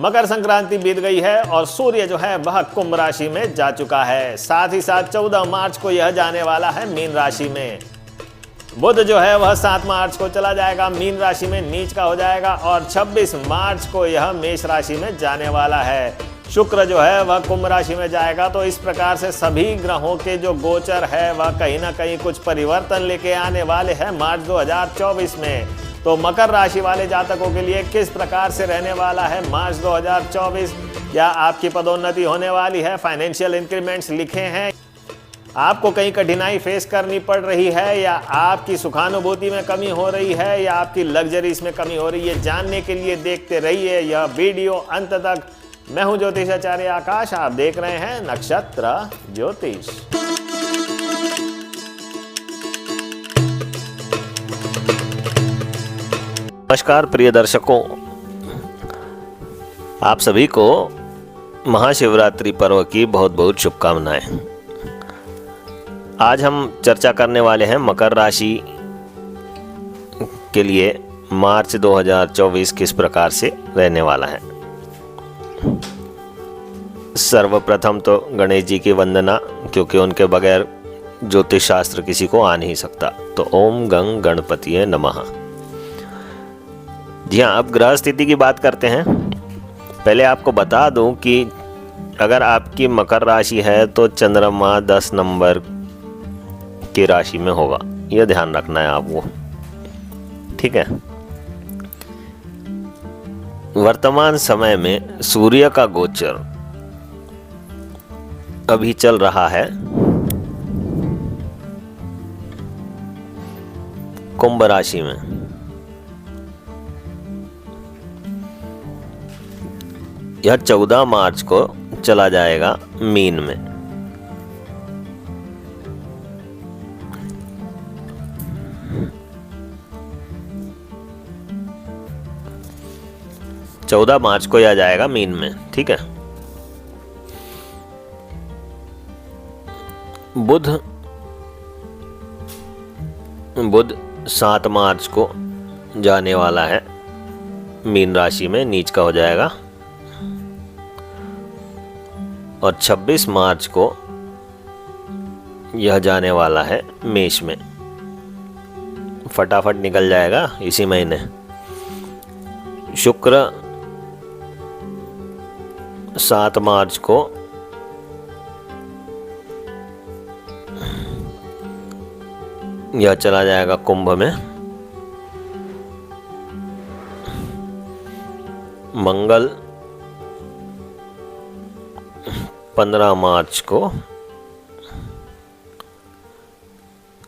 मकर संक्रांति बीत गई है और सूर्य जो है वह कुंभ राशि में जा चुका है। साथ ही साथ 14 मार्च को यह जाने वाला है मीन राशि में। बुध जो है वह 7 मार्च को चला जाएगा मीन राशि में, नीच का हो जाएगा और 26 मार्च को यह मेष राशि में जाने वाला है। शुक्र जो है वह कुंभ राशि में जाएगा। तो इस प्रकार से सभी ग्रहों के जो गोचर है वह कहीं ना कहीं कुछ परिवर्तन लेके आने वाले हैं मार्च 2024 में। तो मकर राशि वाले जातकों के लिए किस प्रकार से रहने वाला है मार्च 2024? क्या आपकी पदोन्नति होने वाली है? फाइनेंशियल इंक्रीमेंट्स लिखे हैं? आपको कहीं कठिनाई फेस करनी पड़ रही है या आपकी सुखानुभूति में कमी हो रही है या आपकी लग्जरीज में कमी हो रही है? जानने के लिए देखते रहिए यह वीडियो अंत तक। मैं हूं ज्योतिषाचार्य आकाश, आप देख रहे हैं नक्षत्र ज्योतिष। नमस्कार प्रिय दर्शकों, आप सभी को महाशिवरात्रि पर्व की बहुत बहुत शुभकामनाएं। आज हम चर्चा करने वाले हैं मकर राशि के लिए मार्च 2024 किस प्रकार से रहने वाला है। सर्वप्रथम तो गणेश जी की वंदना, क्योंकि उनके बगैर ज्योतिष शास्त्र किसी को आ नहीं सकता। तो ओम गंग गणपतिये नमः। जी हाँ, अब ग्रह स्थिति की बात करते हैं। पहले आपको बता दूं कि अगर आपकी मकर राशि है तो चंद्रमा 10 नंबर की राशि में होगा, यह ध्यान रखना है आपको, ठीक है। वर्तमान समय में सूर्य का गोचर अभी चल रहा है कुंभ राशि में। यह 14 मार्च को चला जाएगा मीन में। चौदह मार्च को यह जाएगा मीन में, ठीक है। बुध 7 मार्च को जाने वाला है मीन राशि में, नीच का हो जाएगा। और 26 मार्च को यह जाने वाला है मेष में, फटाफट निकल जाएगा इसी महीने। शुक्र 7 मार्च को यह चला जाएगा कुंभ में। मंगल 15 मार्च को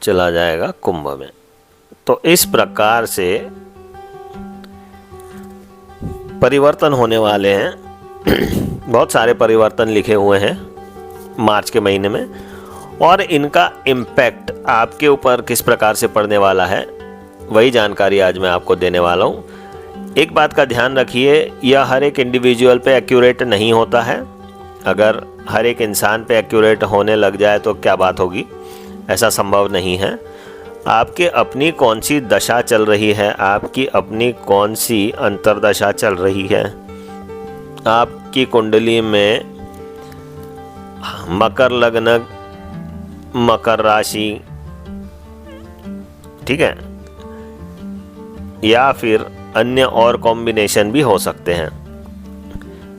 चला जाएगा कुंभ में। तो इस प्रकार से परिवर्तन होने वाले हैं। बहुत सारे परिवर्तन लिखे हुए हैं मार्च के महीने में, और इनका इम्पैक्ट आपके ऊपर किस प्रकार से पड़ने वाला है वही जानकारी आज मैं आपको देने वाला हूँ। एक बात का ध्यान रखिए, यह हर एक इंडिविजुअल पे एक्यूरेट नहीं होता है। अगर हर एक इंसान पे एक्यूरेट होने लग जाए तो क्या बात होगी, ऐसा संभव नहीं है। आपके अपनी कौन सी दशा चल रही है, आपकी अपनी कौन सी अंतर्दशा चल रही है, आपकी कुंडली में मकर लग्न, मकर राशि, ठीक है, या फिर अन्य और कॉम्बिनेशन भी हो सकते हैं।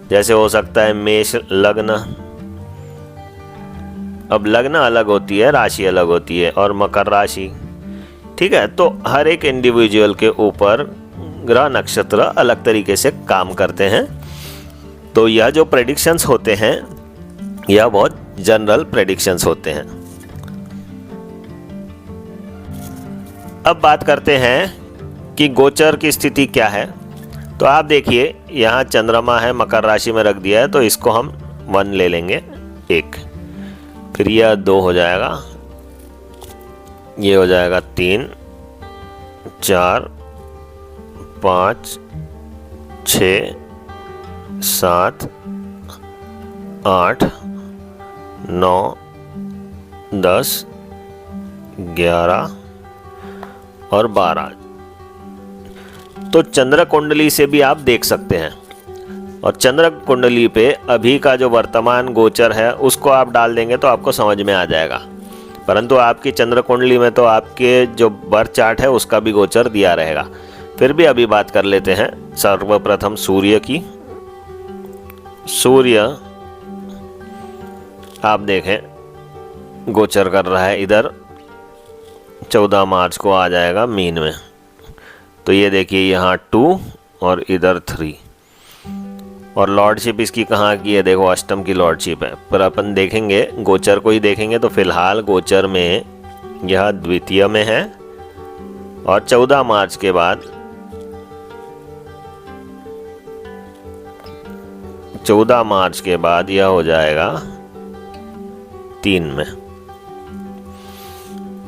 जैसे हो सकता है मेष लग्न। अब लग्न अलग होती है, राशि अलग होती है, और मकर राशि, ठीक है। तो हर एक इंडिविजुअल के ऊपर ग्रह नक्षत्र अलग तरीके से काम करते हैं। तो यह जो प्रेडिक्शंस होते हैं यह बहुत जनरल प्रेडिक्शंस होते हैं। अब बात करते हैं कि गोचर की स्थिति क्या है। तो आप देखिए, यहाँ चंद्रमा है, मकर राशि में रख दिया है, तो इसको हम 1 ले लेंगे, 1, फिर यह 2 हो जाएगा, ये हो जाएगा 3, 4, 5, 6, 7, 8, 9, 10, 11 और 12। तो चंद्र कुंडली से भी आप देख सकते हैं। और चंद्र कुंडली पे अभी का जो वर्तमान गोचर है उसको आप डाल देंगे तो आपको समझ में आ जाएगा। परंतु आपकी चंद्र कुंडली में तो आपके जो बर्थ चार्ट है उसका भी गोचर दिया रहेगा। फिर भी अभी बात कर लेते हैं सर्वप्रथम सूर्य की। सूर्य आप देखें गोचर कर रहा है इधर, 14 मार्च को आ जाएगा मीन में। तो ये देखिए यहाँ 2 और इधर 3, और लॉर्डशिप इसकी कहाँ की है, देखो अष्टम की लॉर्डशिप है। पर अपन देखेंगे गोचर को ही देखेंगे तो फिलहाल गोचर में यह द्वितीय में है, और 14 मार्च के बाद 14 मार्च के बाद यह हो जाएगा 3 में।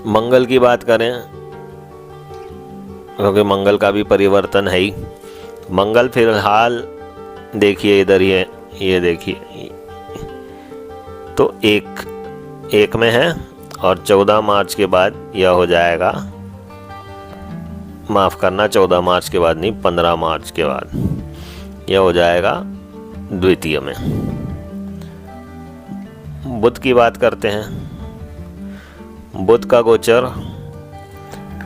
मंगल की बात करें, क्योंकि मंगल का भी परिवर्तन है ही। मंगल फिलहाल देखिए इधर ही है, ये देखिए तो एक में है, और 14 मार्च के बाद यह हो जाएगा, माफ करना 14 मार्च के बाद नहीं, 15 मार्च के बाद यह हो जाएगा द्वितीय में। बुध की बात करते हैं। बुध का गोचर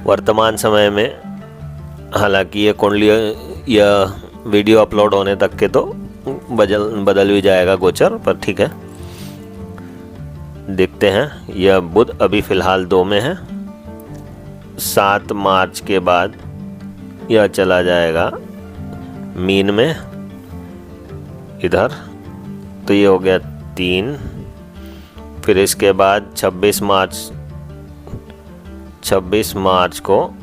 वर्तमान समय में, हालांकि ये कुंडली या वीडियो अपलोड होने तक के तो बदल भी जाएगा गोचर, पर ठीक है देखते हैं। यह बुध अभी फिलहाल 2 में है, 7 मार्च के बाद यह चला जाएगा मीन में इधर, तो ये हो गया 3। फिर इसके बाद 26 मार्च को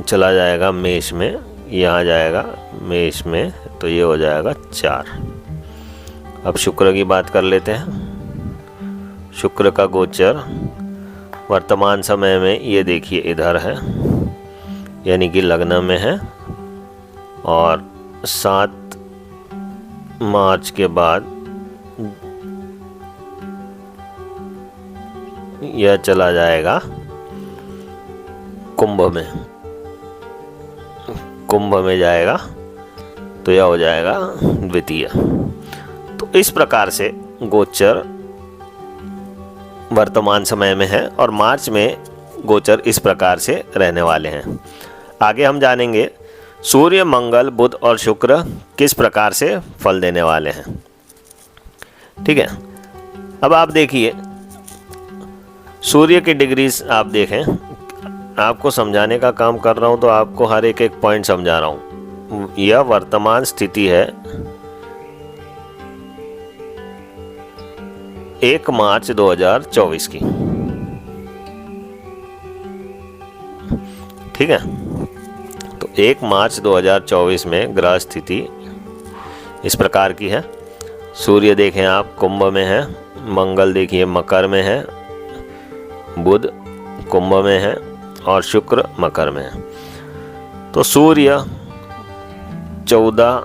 चला जाएगा मेष में, यहाँ जाएगा मेष में, तो ये हो जाएगा 4। अब शुक्र की बात कर लेते हैं। शुक्र का गोचर वर्तमान समय में ये देखिए इधर है, यानी कि लग्न में है, और 7 मार्च के बाद यह चला जाएगा कुंभ में जाएगा, तो यह हो जाएगा द्वितीय। तो इस प्रकार से गोचर वर्तमान समय में है, और मार्च में गोचर इस प्रकार से रहने वाले हैं। आगे हम जानेंगे सूर्य, मंगल, बुध और शुक्र किस प्रकार से फल देने वाले हैं। ठीक है, अब आप देखिए सूर्य की डिग्रीज आप देखें, आपको समझाने का काम कर रहा हूं तो आपको हर एक पॉइंट समझा रहा हूं। यह वर्तमान स्थिति है 1 मार्च 2024 की। ठीक है, तो 1 मार्च 2024 में ग्रह स्थिति इस प्रकार की है। सूर्य देखें आप कुंभ में है, मंगल देखिए मकर में है, बुध कुंभ में है, और शुक्र मकर में है। तो सूर्य 14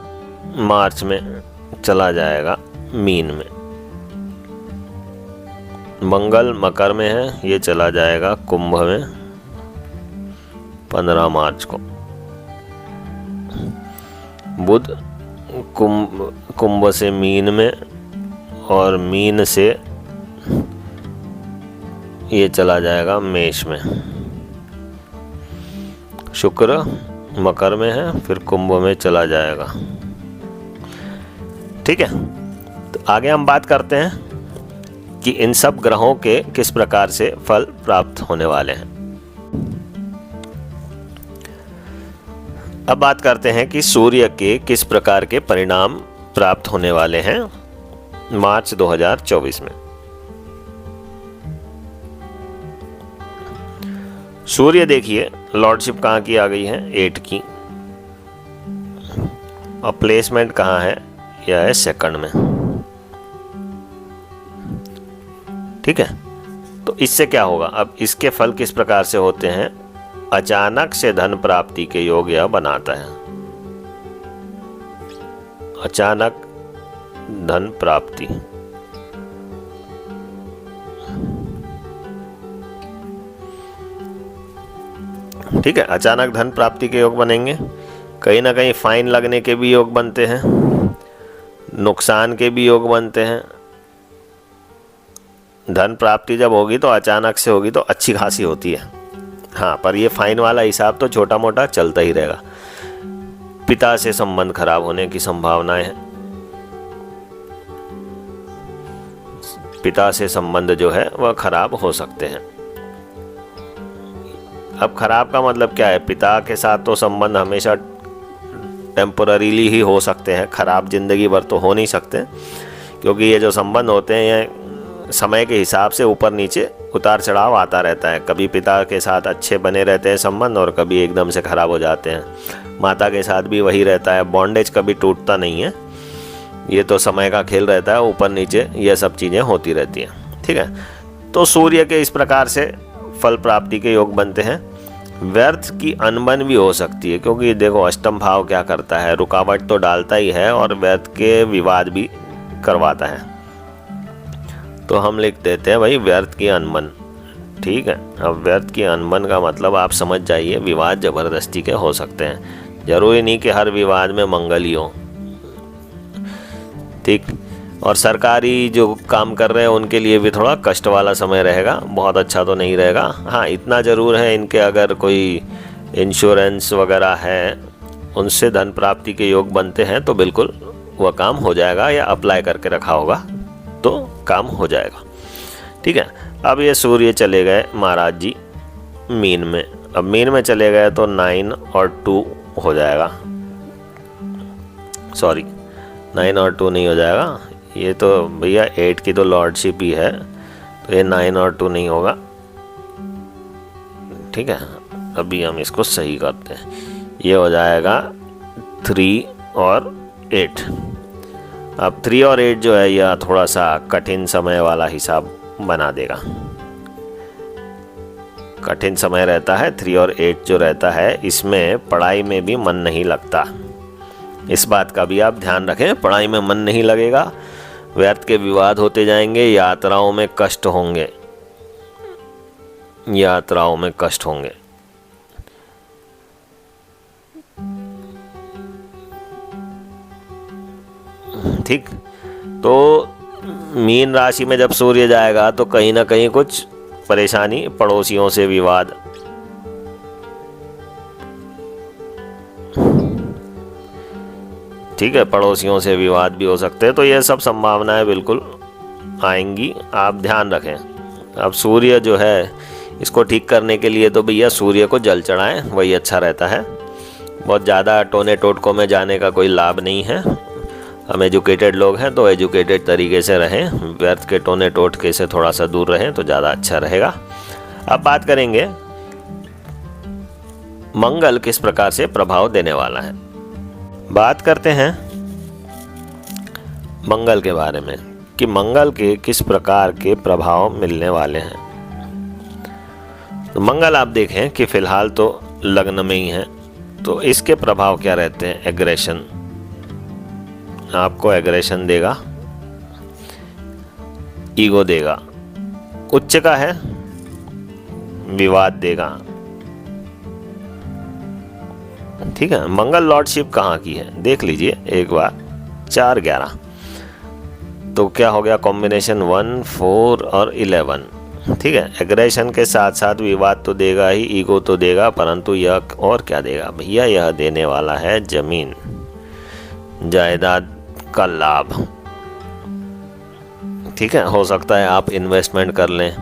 मार्च में चला जाएगा मीन में, मंगल मकर में है, ये चला जाएगा कुंभ में 15 मार्च को। बुध कुंभ से मीन में, और मीन से ये चला जाएगा मेष में। शुक्र मकर में है, फिर कुंभ में चला जाएगा। ठीक है, तो आगे हम बात करते हैं कि इन सब ग्रहों के किस प्रकार से फल प्राप्त होने वाले हैं। अब बात करते हैं कि सूर्य के किस प्रकार के परिणाम प्राप्त होने वाले हैं मार्च 2024 में। सूर्य देखिए लॉर्डशिप कहाँ की आ गई है, 8 की, और प्लेसमेंट कहाँ है, यह है 2nd में। ठीक है, तो इससे क्या होगा, अब इसके फल किस प्रकार से होते हैं। अचानक से धन प्राप्ति के योग यह बनाता है, अचानक धन प्राप्ति। ठीक है, अचानक धन प्राप्ति के योग बनेंगे। कहीं ना कहीं फाइन लगने के भी योग बनते हैं, नुकसान के भी योग बनते हैं। धन प्राप्ति जब होगी तो अचानक से होगी तो अच्छी खासी होती है। हाँ, पर ये फाइन वाला हिसाब तो छोटा मोटा चलता ही रहेगा। पिता से संबंध खराब होने की संभावनाएं हैं। पिता से संबंध जो है वह खराब हो सकते हैं। अब खराब का मतलब क्या है? पिता के साथ तो संबंध हमेशा टेम्पोररीली ही हो सकते हैं, खराब जिंदगी भर तो हो नहीं सकते, क्योंकि ये जो संबंध होते हैं ये समय के हिसाब से ऊपर नीचे उतार चढ़ाव आता रहता है। कभी पिता के साथ अच्छे बने रहते हैं संबंध और कभी एकदम से खराब हो जाते हैं। माता के साथ भी वही रहता है, बॉन्डेज कभी टूटता नहीं है। ये तो समय का खेल रहता है, ऊपर नीचे ये सब चीज़ें होती रहती हैं। ठीक है, तो सूर्य के इस प्रकार से फल प्राप्ति के योग बनते हैं। व्यर्थ की अनबन भी हो सकती है, क्योंकि देखो अष्टम भाव क्या करता है, रुकावट तो डालता ही है और व्यर्थ के विवाद भी करवाता है। तो हम लिख देते हैं भाई व्यर्थ की अनबन। ठीक है, अब व्यर्थ की अनबन का मतलब आप समझ जाइए, विवाद जबरदस्ती के हो सकते हैं। जरूरी नहीं कि हर विवाद में मंगल ही हो। ठीक, और सरकारी जो काम कर रहे हैं उनके लिए भी थोड़ा कष्ट वाला समय रहेगा, बहुत अच्छा तो नहीं रहेगा। हाँ, इतना ज़रूर है, इनके अगर कोई इंश्योरेंस वगैरह है उनसे धन प्राप्ति के योग बनते हैं तो बिल्कुल वह काम हो जाएगा, या अप्लाई करके रखा होगा तो काम हो जाएगा। ठीक है, अब ये सूर्य चले गए महाराज जी मीन में। अब मीन में चले गए तो 9 और 2 हो जाएगा। सॉरी, 9 और 2 नहीं हो जाएगा, ये तो भैया 8 की तो लॉर्डशिप ही है, तो ये 9 और 2 नहीं होगा। ठीक है, अभी हम इसको सही करते हैं। ये हो जाएगा 3 और 8। अब 3 और 8 जो है यह थोड़ा सा कठिन समय वाला हिसाब बना देगा। कठिन समय रहता है 3 और 8 जो रहता है, इसमें पढ़ाई में भी मन नहीं लगता। इस बात का भी आप ध्यान रखें, पढ़ाई में मन नहीं लगेगा, व्यर्थ के विवाद होते जाएंगे, यात्राओं में कष्ट होंगे, यात्राओं में कष्ट होंगे। ठीक, तो मीन राशि में जब सूर्य जाएगा तो कहीं ना कहीं कुछ परेशानी, पड़ोसियों से विवाद, ठीक है, पड़ोसियों से विवाद भी हो सकते हैं। तो ये सब संभावनाएं बिल्कुल आएंगी, आप ध्यान रखें। अब सूर्य जो है इसको ठीक करने के लिए तो भैया सूर्य को जल चढ़ाएं, वही अच्छा रहता है। बहुत ज़्यादा टोने टोटकों में जाने का कोई लाभ नहीं है। हम एजुकेटेड लोग हैं तो एजुकेटेड तरीके से रहें, व्यर्थ के टोने टोटके से थोड़ा सा दूर रहें तो ज़्यादा अच्छा रहेगा। अब बात करेंगे मंगल किस प्रकार से प्रभाव देने वाला है। बात करते हैं मंगल के बारे में कि मंगल के किस प्रकार के प्रभाव मिलने वाले हैं। तो मंगल आप देखें कि फिलहाल तो लग्न में ही है, तो इसके प्रभाव क्या रहते हैं। एग्रेशन, आपको एग्रेशन देगा, ईगो देगा। उच्च का है, विवाद देगा। ठीक है, मंगल लॉर्डशिप कहाँ की है देख लीजिए एक बार, 4-11, तो क्या हो गया कॉम्बिनेशन 1, 4 और 11। ठीक है, एग्रेशन के साथ साथ विवाद तो देगा ही, ईगो तो देगा, परंतु यह और क्या देगा भैया, यह देने वाला है जमीन जायदाद का लाभ। ठीक है, हो सकता है आप इन्वेस्टमेंट कर लें,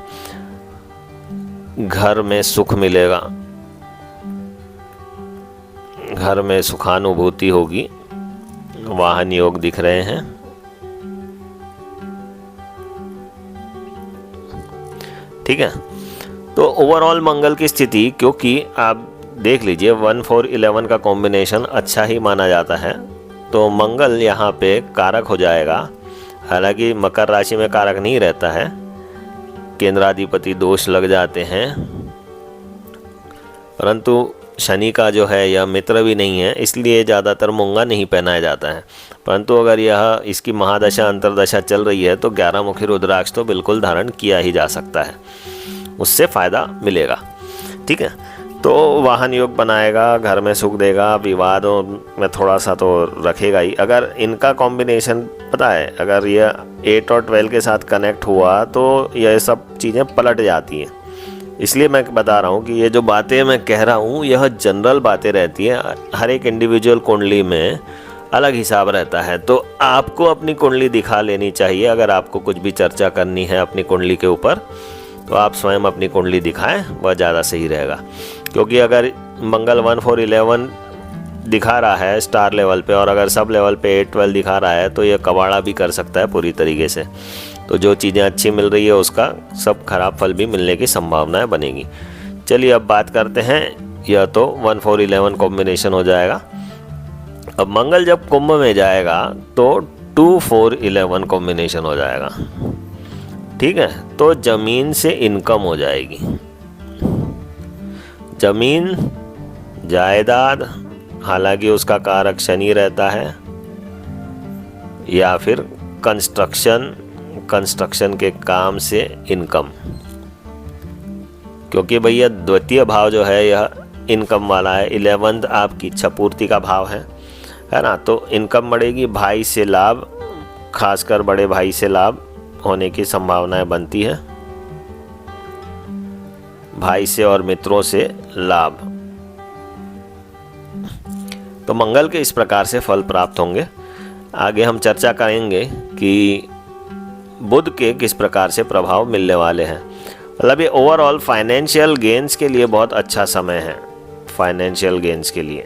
घर में सुख मिलेगा, घर में सुखानुभूति होगी, वाहन योग दिख रहे हैं। ठीक है, तो ओवरऑल मंगल की स्थिति, क्योंकि आप देख लीजिए 1, 4, 11 का कॉम्बिनेशन अच्छा ही माना जाता है, तो मंगल यहाँ पे कारक हो जाएगा। हालांकि मकर राशि में कारक नहीं रहता है, केंद्राधिपति दोष लग जाते हैं, परंतु शनि का जो है यह मित्र भी नहीं है, इसलिए ज़्यादातर मूंगा नहीं पहनाया जाता है। परंतु अगर यह इसकी महादशा अंतरदशा चल रही है तो 11 मुखी रुद्राक्ष तो बिल्कुल धारण किया ही जा सकता है, उससे फ़ायदा मिलेगा। ठीक है, तो वाहन योग बनाएगा, घर में सुख देगा, विवादों में थोड़ा सा तो रखेगा ही। अगर इनका कॉम्बिनेशन पता है, अगर ये 8 और 12 के साथ कनेक्ट हुआ तो यह सब चीज़ें पलट जाती हैं। इसलिए मैं बता रहा हूँ कि ये जो बातें मैं कह रहा हूँ यह जनरल बातें रहती हैं, हर एक इंडिविजुअल कुंडली में अलग हिसाब रहता है। तो आपको अपनी कुंडली दिखा लेनी चाहिए। अगर आपको कुछ भी चर्चा करनी है अपनी कुंडली के ऊपर तो आप स्वयं अपनी कुंडली दिखाएं, वह ज़्यादा सही रहेगा। क्योंकि अगर मंगल 1 4 11 दिखा रहा है स्टार लेवल पे और अगर सब लेवल पे 8 12 दिखा रहा है तो ये कबाड़ा भी कर सकता है पूरी तरीके से। तो जो चीज़ें अच्छी मिल रही है उसका सब खराब फल भी मिलने की संभावनाएं बनेगी। चलिए अब बात करते हैं, यह तो 1 4 11 कॉम्बिनेशन हो जाएगा। अब मंगल जब कुंभ में जाएगा तो 2 4 11 कॉम्बिनेशन हो जाएगा। ठीक है, तो जमीन से इनकम हो जाएगी। जमीन जायदाद, हालांकि उसका कारक शनि रहता है, या फिर कंस्ट्रक्शन के काम से इनकम, क्योंकि भैया द्वितीय भाव जो है यह इनकम वाला है। 11th आपकी इच्छा पूर्ति का भाव है ना। तो इनकम बढ़ेगी, भाई से लाभ, खासकर बड़े भाई से लाभ होने की संभावनाएं बनती है। भाई से और मित्रों से लाभ। तो मंगल के इस प्रकार से फल प्राप्त होंगे। आगे हम चर्चा करेंगे कि बुध के किस प्रकार से प्रभाव मिलने वाले हैं। मतलब ये ओवरऑल फाइनेंशियल गेन्स के लिए बहुत अच्छा समय है, फाइनेंशियल गेन्स के लिए।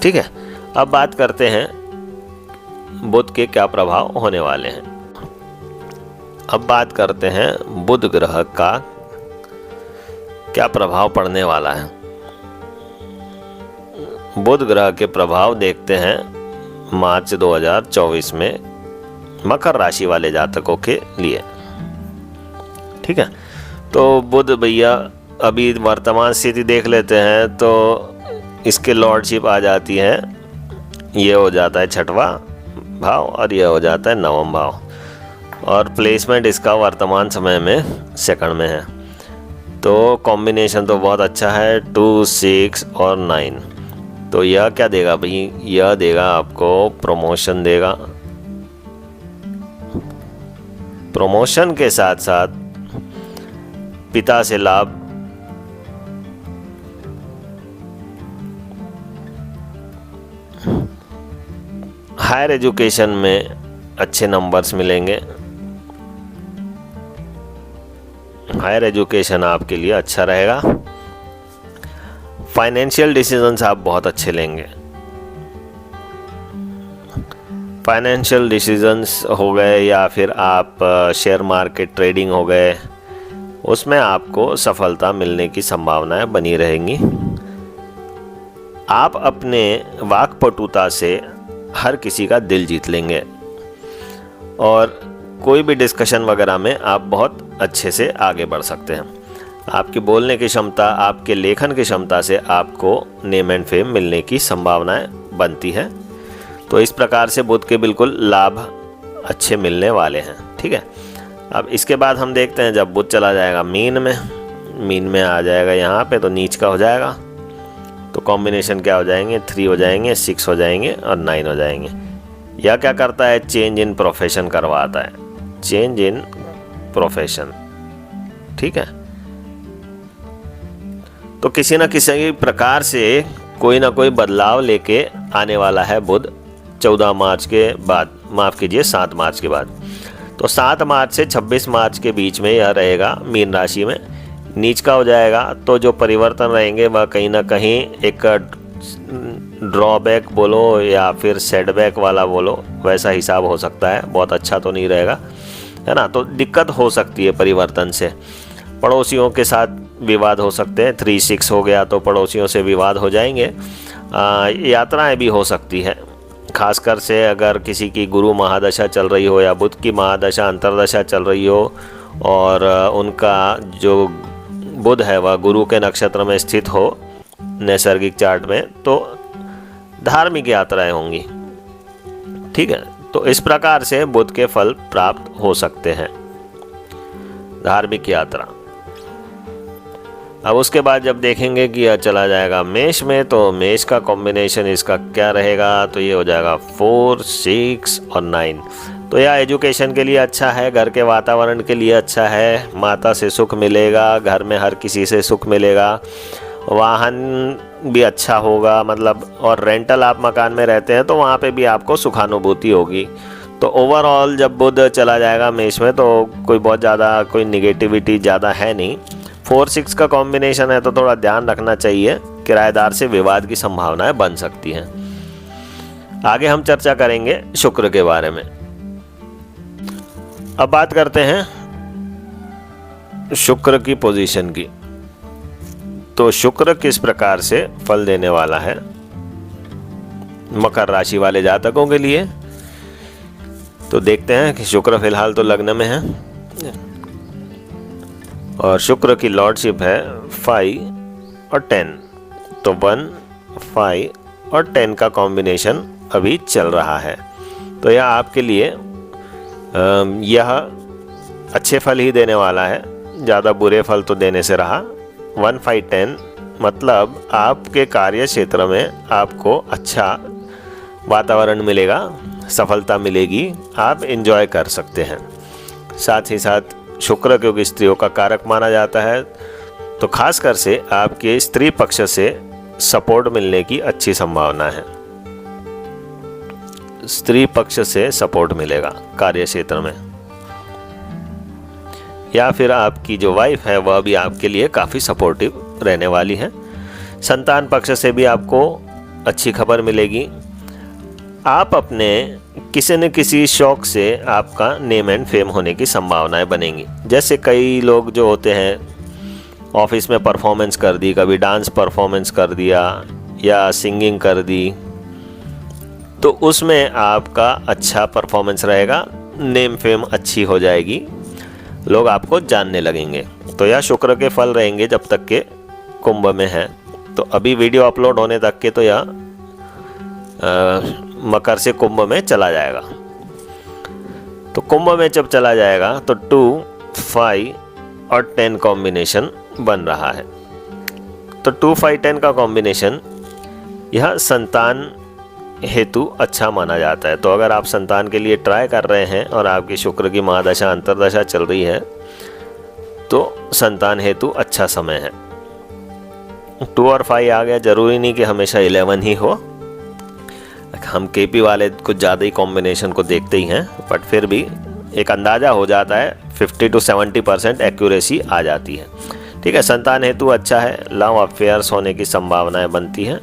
ठीक है, अब बात करते हैं बुध के क्या प्रभाव होने वाले हैं। अब बात करते हैं बुध ग्रह का क्या प्रभाव पड़ने वाला है। बुध ग्रह के प्रभाव देखते हैं मार्च 2024 में मकर राशि वाले जातकों के लिए। ठीक है, तो बुध भैया अभी वर्तमान स्थिति देख लेते हैं तो इसके लॉर्डशिप आ जाती है, ये हो जाता है 6वां भाव और यह हो जाता है 9वां भाव, और प्लेसमेंट इसका वर्तमान समय में सेकंड में है। तो कॉम्बिनेशन तो बहुत अच्छा है, 2 6 और 9। तो यह क्या देगा भाई, यह देगा आपको प्रमोशन देगा। प्रमोशन के साथ साथ पिता से लाभ, हायर एजुकेशन में अच्छे नंबर्स मिलेंगे। हायर एजुकेशन आपके लिए अच्छा रहेगा। फाइनेंशियल डिसीजंस आप बहुत अच्छे लेंगे। फाइनेंशियल डिसीजंस हो गए या फिर आप शेयर मार्केट ट्रेडिंग हो गए, उसमें आपको सफलता मिलने की संभावनाएं बनी रहेंगी। आप अपने वाक्पटुता से हर किसी का दिल जीत लेंगे और कोई भी डिस्कशन वगैरह में आप बहुत अच्छे से आगे बढ़ सकते हैं। आपकी बोलने की क्षमता, आपके लेखन की क्षमता से आपको नेम एंड फेम मिलने की संभावनाएं बनती है। तो इस प्रकार से बुध के बिल्कुल लाभ अच्छे मिलने वाले हैं। ठीक है, अब इसके बाद हम देखते हैं जब बुध चला जाएगा मीन में आ जाएगा यहाँ पे, तो नीच का हो जाएगा। तो कॉम्बिनेशन क्या हो जाएंगे, 3 हो जाएंगे, 6 हो जाएंगे और 9 हो जाएंगे। यह क्या करता है, चेंज इन प्रोफेशन करवाता है, चेंज इन प्रोफेशन। ठीक है, तो किसी न किसी प्रकार से कोई ना कोई बदलाव लेके आने वाला है बुध 14 मार्च के बाद, माफ़ कीजिए 7 मार्च के बाद। तो 7 मार्च से 26 मार्च के बीच में यह रहेगा मीन राशि में, नीच का हो जाएगा। तो जो परिवर्तन रहेंगे वह कहीं ना कहीं एक ड्रॉबैक बोलो या फिर सेटबैक वाला बोलो, वैसा हिसाब हो सकता है। बहुत अच्छा तो नहीं रहेगा, है ना। तो दिक्कत हो सकती है परिवर्तन से, पड़ोसियों के साथ विवाद हो सकते हैं। 3 6 हो गया तो पड़ोसियों से विवाद हो जाएंगे। यात्राएं भी हो सकती है, खासकर से अगर किसी की गुरु महादशा चल रही हो या बुध की महादशा अंतरदशा चल रही हो और उनका जो बुध है वह गुरु के नक्षत्र में स्थित हो नैसर्गिक चार्ट में, तो धार्मिक यात्राएं होंगी। ठीक है, तो इस प्रकार से बुध के फल प्राप्त हो सकते हैं। धार्मिक यात्रा, अब उसके बाद जब देखेंगे कि यह चला जाएगा मेष में, तो मेष का कॉम्बिनेशन इसका क्या रहेगा, तो ये हो जाएगा 4, 6 और 9। तो यह एजुकेशन के लिए अच्छा है, घर के वातावरण के लिए अच्छा है, माता से सुख मिलेगा, घर में हर किसी से सुख मिलेगा, वाहन भी अच्छा होगा मतलब, और रेंटल आप मकान में रहते हैं तो वहाँ पे भी आपको सुखानुभूति होगी। तो ओवरऑल जब बुध चला जाएगा मेष में तो कोई बहुत ज़्यादा कोई निगेटिविटी ज़्यादा है नहीं। 4, 6 का कॉम्बिनेशन है तो थोड़ा ध्यान रखना चाहिए, किराएदार से विवाद की संभावनाएं बन सकती हैं। आगे हम चर्चा करेंगे शुक्र के बारे में। अब बात करते हैं शुक्र की पोजीशन की। तो शुक्र किस प्रकार से फल देने वाला है मकर राशि वाले जातकों के लिए, तो देखते हैं कि शुक्र फिलहाल तो लग्न में है और शुक्र की लॉर्डशिप है 5 और 10। तो 1, 5 और 10 का कॉम्बिनेशन अभी चल रहा है। तो यह आपके लिए यह अच्छे फल ही देने वाला है, ज़्यादा बुरे फल तो देने से रहा। 1, 5, 10 मतलब आपके कार्य क्षेत्र में आपको अच्छा वातावरण मिलेगा, सफलता मिलेगी, आप एंजॉय कर सकते हैं। साथ ही साथ शुक्र क्योंकि स्त्रियों का कारक माना जाता है, तो खासकर से आपके स्त्री पक्ष से सपोर्ट मिलने की अच्छी संभावना है। स्त्री पक्ष से सपोर्ट मिलेगा कार्य क्षेत्र में, या फिर आपकी जो वाइफ है वह भी आपके लिए काफ़ी सपोर्टिव रहने वाली है। संतान पक्ष से भी आपको अच्छी खबर मिलेगी। आप अपने किसी न किसी शौक से आपका नेम एंड फेम होने की संभावनाएं बनेंगी। जैसे कई लोग जो होते हैं ऑफिस में परफॉर्मेंस कर दी, कभी डांस परफॉर्मेंस कर दिया या सिंगिंग कर दी, तो उसमें आपका अच्छा परफॉर्मेंस रहेगा, नेम फेम अच्छी हो जाएगी, लोग आपको जानने लगेंगे। तो यह शुक्र के फल रहेंगे जब तक के कुंभ में है। तो अभी वीडियो अपलोड होने तक के तो यह मकर से कुंभ में चला जाएगा। तो कुंभ में जब चला जाएगा तो 2, 5 और 10 कॉम्बिनेशन बन रहा है। तो 2, 5, 10 का कॉम्बिनेशन यह संतान हेतु अच्छा माना जाता है। तो अगर आप संतान के लिए ट्राई कर रहे हैं और आपकी शुक्र की महादशा अंतरदशा चल रही है तो संतान हेतु अच्छा समय है। 2 और 5 आ गया, जरूरी नहीं कि हमेशा 11 ही हो। हम केपी वाले कुछ ज़्यादा ही कॉम्बिनेशन को देखते ही हैं, बट फिर भी एक अंदाज़ा हो जाता है, 50 to 70% एक्यूरेसी आ जाती है। ठीक है, संतान हेतु अच्छा है, लव अफेयर्स होने की संभावनाएं बनती हैं।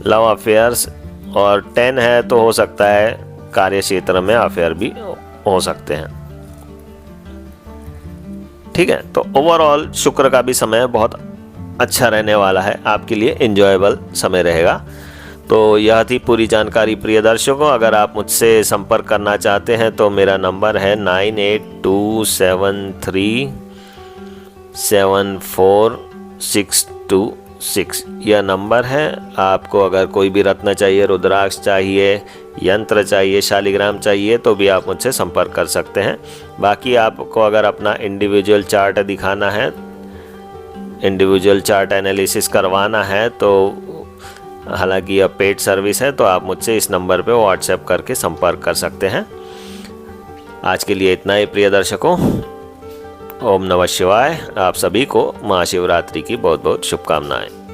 लव अफेयर्स और 10 है तो हो सकता है कार्य क्षेत्र में अफेयर भी हो सकते हैं। ठीक है, तो ओवरऑल शुक्र का भी समय बहुत अच्छा रहने वाला है, आपके लिए एंजॉयबल समय रहेगा। तो यह थी पूरी जानकारी प्रिय दर्शकों। अगर आप मुझसे संपर्क करना चाहते हैं तो मेरा नंबर है 9827374626। यह नंबर है। आपको अगर कोई भी रत्न चाहिए, रुद्राक्ष चाहिए, यंत्र चाहिए, शालिग्राम चाहिए तो भी आप मुझसे संपर्क कर सकते हैं। बाकी आपको अगर अपना इंडिविजुअल चार्ट दिखाना है, इंडिविजुअल चार्ट एनालिसिस करवाना है, तो हालांकि यह पेड सर्विस है, तो आप मुझसे इस नंबर पे व्हाट्सएप करके संपर्क कर सकते हैं। आज के लिए इतना ही प्रिय दर्शकों। ओम नमः शिवाय। आप सभी को महाशिवरात्रि की बहुत बहुत शुभकामनाएं।